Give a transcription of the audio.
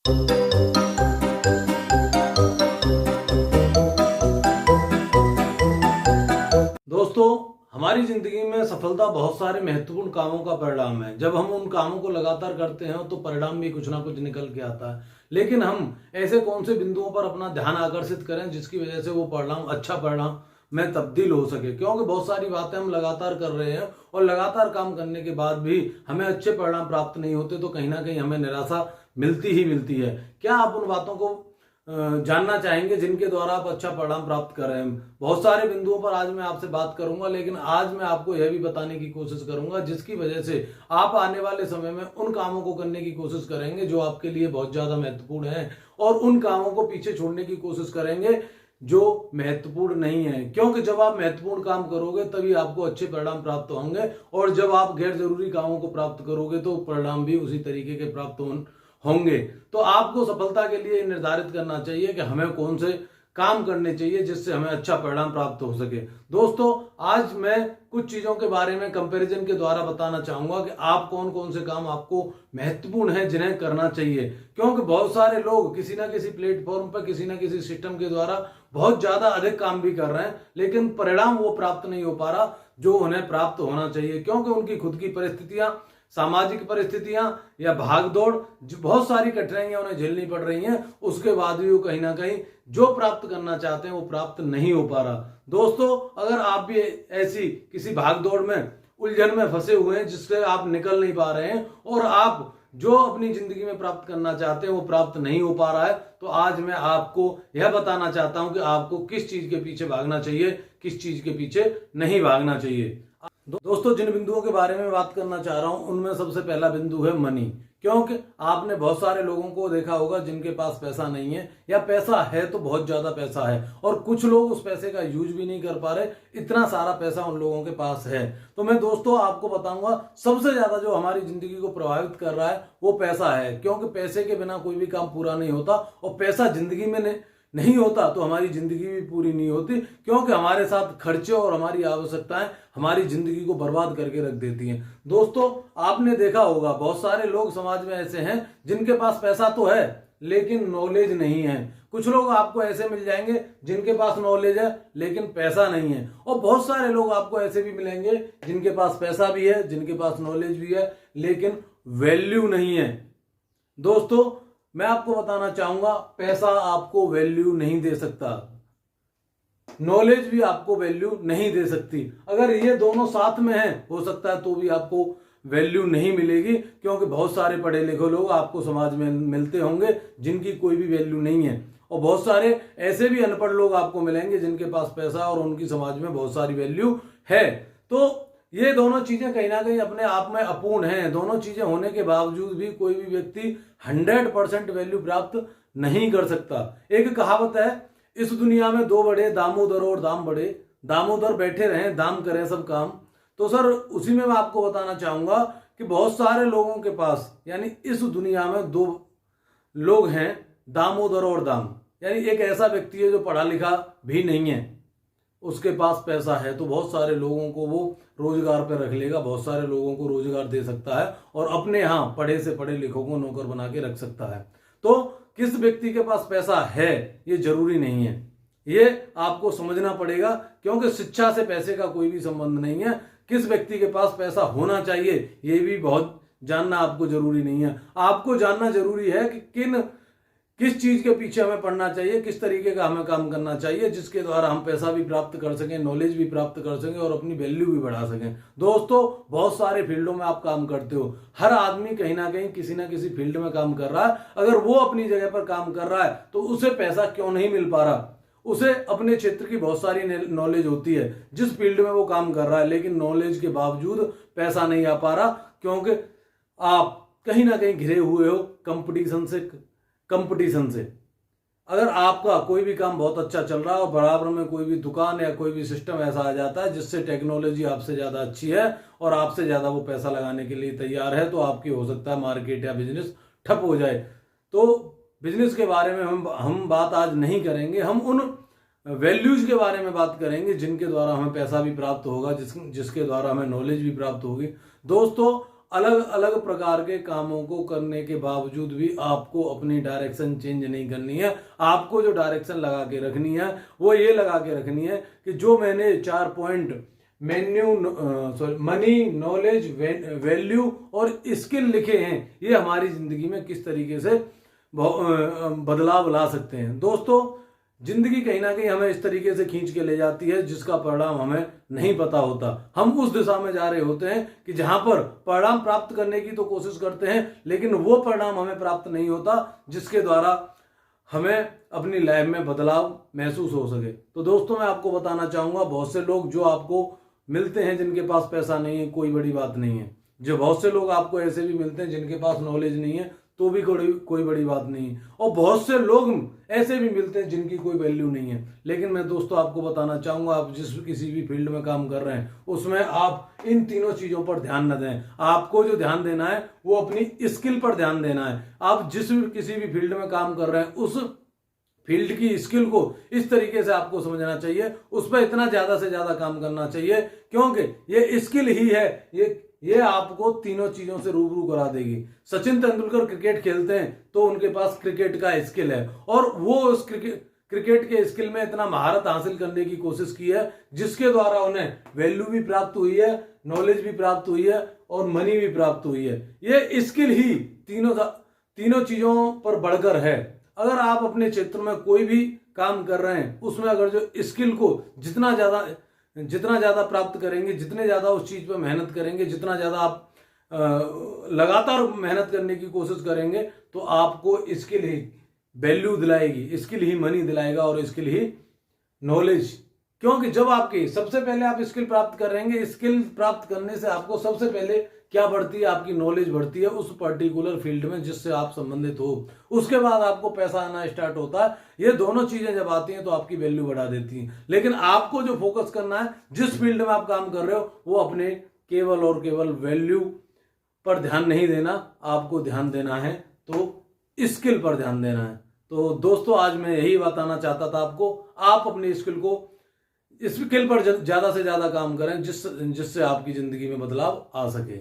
दोस्तों, हमारी जिंदगी में सफलता बहुत सारे महत्वपूर्ण कामों का परिणाम है। जब हम उन कामों को लगातार करते हैं तो परिणाम भी कुछ ना कुछ निकल के आता है। लेकिन हम ऐसे कौन से बिंदुओं पर अपना ध्यान आकर्षित करें जिसकी वजह से वो परिणाम अच्छा परिणाम में तब्दील हो सके, क्योंकि बहुत सारी बातें हम लगातार कर रहे हैं और लगातार काम करने के बाद भी हमें अच्छे परिणाम प्राप्त नहीं होते, तो कहीं ना कहीं हमें निराशा मिलती ही मिलती है। क्या आप उन बातों को जानना चाहेंगे जिनके द्वारा आप अच्छा परिणाम प्राप्त कर रहे हैं? बहुत सारे बिंदुओं पर आज मैं आपसे बात करूंगा, लेकिन आज मैं आपको यह भी बताने की कोशिश करूंगा जिसकी वजह से आप आने वाले समय में उन कामों को करने की कोशिश करेंगे जो आपके लिए बहुत ज्यादा महत्वपूर्ण है, और उन कामों को पीछे छोड़ने की कोशिश करेंगे जो महत्वपूर्ण नहीं है। क्योंकि जब आप महत्वपूर्ण काम करोगे तभी आपको अच्छे परिणाम प्राप्त होंगे, और जब आप गैर जरूरी कामों को प्राप्त करोगे तो परिणाम भी उसी तरीके के प्राप्त होंगे। तो आपको सफलता के लिए निर्धारित करना चाहिए कि हमें कौन से काम करने चाहिए जिससे हमें अच्छा परिणाम प्राप्त हो सके। दोस्तों, आज मैं कुछ चीजों के बारे में कंपैरिजन के द्वारा बताना चाहूंगा कि आप कौन कौन से काम आपको महत्वपूर्ण है जिन्हें करना चाहिए। क्योंकि बहुत सारे लोग किसी ना किसी प्लेटफॉर्म पर किसी ना किसी सिस्टम के द्वारा बहुत ज्यादा अधिक काम भी कर रहे हैं, लेकिन परिणाम वो प्राप्त नहीं हो पा रहा जो उन्हें प्राप्त होना चाहिए, क्योंकि उनकी खुद की परिस्थितियां, सामाजिक परिस्थितियां या भागदौड़, बहुत सारी कठिनाइयां उन्हें झेलनी पड़ रही हैं। उसके बाद भी वो कहीं ना कहीं जो प्राप्त करना चाहते हैं वो प्राप्त नहीं हो पा रहा। दोस्तों, अगर आप भी ऐसी किसी भागदौड़ में, उलझन में फंसे हुए हैं जिससे आप निकल नहीं पा रहे हैं और आप जो अपनी जिंदगी में प्राप्त करना चाहते हैं वो प्राप्त नहीं हो पा रहा है, तो आज मैं आपको यह बताना चाहता हूं कि आपको किस चीज के पीछे भागना चाहिए, किस चीज के पीछे नहीं भागना चाहिए। दोस्तों, जिन बिंदुओं के बारे में बात करना चाह रहा हूं उनमें सबसे पहला बिंदु है मनी। क्योंकि आपने बहुत सारे लोगों को देखा होगा जिनके पास पैसा नहीं है, या पैसा है तो बहुत ज्यादा पैसा है, और कुछ लोग उस पैसे का यूज भी नहीं कर पा रहे, इतना सारा पैसा उन लोगों के पास है। तो मैं दोस्तों आपको बताऊंगा सबसे ज्यादा जो हमारी जिंदगी को प्रभावित कर रहा है वो पैसा है। क्योंकि पैसे के बिना कोई भी काम पूरा नहीं होता, और पैसा जिंदगी में नहीं होता तो हमारी जिंदगी भी पूरी नहीं होती, क्योंकि हमारे साथ खर्चे और हमारी आवश्यकताएं हमारी जिंदगी को बर्बाद करके रख देती हैं। दोस्तों, आपने देखा होगा बहुत सारे लोग समाज में ऐसे हैं जिनके पास पैसा तो है लेकिन नॉलेज नहीं है। कुछ लोग आपको ऐसे मिल जाएंगे जिनके पास नॉलेज है लेकिन पैसा नहीं है, और बहुत सारे लोग आपको ऐसे भी मिलेंगे जिनके पास पैसा भी है, जिनके पास नॉलेज भी है, लेकिन वैल्यू नहीं है। दोस्तों, मैं आपको बताना चाहूंगा पैसा आपको वैल्यू नहीं दे सकता, नॉलेज भी आपको वैल्यू नहीं दे सकती। अगर ये दोनों साथ में हैं, हो सकता है तो भी आपको वैल्यू नहीं मिलेगी, क्योंकि बहुत सारे पढ़े लिखे लोग आपको समाज में मिलते होंगे जिनकी कोई भी वैल्यू नहीं है, और बहुत सारे ऐसे भी अनपढ़ लोग आपको मिलेंगे जिनके पास पैसा और उनकी समाज में बहुत सारी वैल्यू है। तो ये दोनों चीजें कहीं ना कहीं अपने आप में अपूर्ण हैं। दोनों चीजें होने के बावजूद भी कोई भी व्यक्ति 100% वैल्यू प्राप्त नहीं कर सकता। एक कहावत है, इस दुनिया में दो बड़े, दामोदर और दाम बड़े, दामोदर बैठे रहें दाम करें सब काम। तो सर, उसी में मैं आपको बताना चाहूंगा कि बहुत सारे लोगों के पास, यानी इस दुनिया में दो लोग हैं, दामोदर और दाम, यानी एक ऐसा व्यक्ति है जो पढ़ा लिखा भी नहीं है, उसके पास पैसा है तो बहुत सारे लोगों को वो रोजगार पर रख लेगा, बहुत सारे लोगों को रोजगार दे सकता है, और अपने यहाँ पढ़े से पढ़े लिखों को नौकर बना के रख सकता है। तो किस व्यक्ति के पास पैसा है ये जरूरी नहीं है, ये आपको समझना पड़ेगा, क्योंकि शिक्षा से पैसे का कोई भी संबंध नहीं है। किस व्यक्ति के पास पैसा होना चाहिए ये भी बहुत जानना आपको जरूरी नहीं है। आपको जानना जरूरी है कि किस चीज के पीछे हमें पढ़ना चाहिए, किस तरीके का हमें काम करना चाहिए जिसके द्वारा हम पैसा भी प्राप्त कर सकें, नॉलेज भी प्राप्त कर सकें और अपनी वैल्यू भी बढ़ा सकें। दोस्तों, बहुत सारे फील्डों में आप काम करते हो, हर आदमी कहीं ना कहीं किसी ना किसी फील्ड में काम कर रहा है। अगर वो अपनी जगह पर काम कर रहा है तो उसे पैसा क्यों नहीं मिल पा रहा? उसे अपने क्षेत्र की बहुत सारी नॉलेज होती है जिस फील्ड में वो काम कर रहा है, लेकिन नॉलेज के बावजूद पैसा नहीं आ पा रहा, क्योंकि आप कहीं ना कहीं घिरे हुए हो कंपटीशन से। अगर आपका कोई भी काम बहुत अच्छा चल रहा है और बराबर में कोई भी दुकान या कोई भी सिस्टम ऐसा आ जाता है जिससे टेक्नोलॉजी आपसे ज्यादा अच्छी है और आपसे ज्यादा वो पैसा लगाने के लिए तैयार है, तो आपकी हो सकता है मार्केट या बिजनेस ठप हो जाए। तो बिजनेस के बारे में हम बात आज नहीं करेंगे, हम उन वैल्यूज के बारे में बात करेंगे जिनके द्वारा हमें पैसा भी प्राप्त होगा, जिसके द्वारा हमें नॉलेज भी प्राप्त होगी। दोस्तों, अलग अलग प्रकार के कामों को करने के बावजूद भी आपको अपनी डायरेक्शन चेंज नहीं करनी है। आपको जो डायरेक्शन लगा के रखनी है वो ये लगा के रखनी है कि जो मैंने 4 पॉइंट मनी, नॉलेज, वैल्यू और स्किल लिखे हैं, ये हमारी जिंदगी में किस तरीके से बदलाव ला सकते हैं। दोस्तों, जिंदगी कहीं ना कहीं हमें इस तरीके से खींच के ले जाती है जिसका परिणाम हमें नहीं पता होता। हम उस दिशा में जा रहे होते हैं कि जहां पर परिणाम प्राप्त करने की तो कोशिश करते हैं, लेकिन वो परिणाम हमें प्राप्त नहीं होता जिसके द्वारा हमें अपनी लाइफ में बदलाव महसूस हो सके। तो दोस्तों, मैं आपको बताना चाहूंगा, बहुत से लोग जो आपको मिलते हैं जिनके पास पैसा नहीं है, कोई बड़ी बात नहीं है। जो बहुत से लोग आपको ऐसे भी मिलते हैं जिनके पास नॉलेज नहीं है, तो भी कोई बड़ी बात नहीं है। और बहुत से लोग ऐसे भी मिलते हैं जिनकी कोई वैल्यू नहीं है। लेकिन मैं दोस्तों आपको बताना चाहूंगा, आप किसी भी फील्ड में काम कर रहे हैं उसमें आप इन तीनों चीजों पर ध्यान न दें। आपको जो ध्यान देना है वो अपनी स्किल पर ध्यान देना है। आप किसी भी फील्ड में काम कर रहे हैं, उस फील्ड की स्किल को इस तरीके से आपको समझना चाहिए, उस पर इतना ज्यादा से ज्यादा काम करना चाहिए, क्योंकि ये स्किल ही है, ये आपको तीनों चीजों से रूबरू करा देगी। सचिन तेंदुलकर क्रिकेट खेलते हैं तो उनके पास क्रिकेट का स्किल है, और वो उस क्रिकेट के स्किल में इतना महारत हासिल करने की कोशिश की है जिसके द्वारा उन्हें वैल्यू भी प्राप्त हुई है, नॉलेज भी प्राप्त हुई है और मनी भी प्राप्त हुई है। ये स्किल ही तीनों चीजों पर बढ़कर है। अगर आप अपने क्षेत्र में कोई भी काम कर रहे हैं, उसमें अगर जो स्किल को जितना ज्यादा प्राप्त करेंगे, जितने ज्यादा उस चीज पर मेहनत करेंगे, जितना ज्यादा आप लगातार मेहनत करने की कोशिश करेंगे, तो आपको स्किल ही वैल्यू दिलाएगी, स्किल ही मनी दिलाएगा और स्किल ही नॉलेज। क्योंकि जब सबसे पहले आप स्किल प्राप्त करेंगे, स्किल प्राप्त करने से आपको सबसे पहले क्या बढ़ती है, आपकी नॉलेज बढ़ती है उस पर्टिकुलर फील्ड में जिससे आप संबंधित हो। उसके बाद आपको पैसा आना स्टार्ट होता है। ये दोनों चीजें जब आती हैं तो आपकी वैल्यू बढ़ा देती हैं। लेकिन आपको जो फोकस करना है, जिस फील्ड में आप काम कर रहे हो, वो अपने केवल और केवल वैल्यू पर ध्यान नहीं देना, आपको ध्यान देना है तो स्किल पर ध्यान देना है। तो दोस्तों, आज मैं यही बताना चाहता था आपको, आप अपनी स्किल पर ज्यादा से ज्यादा काम करें जिससे आपकी जिंदगी में बदलाव आ सके।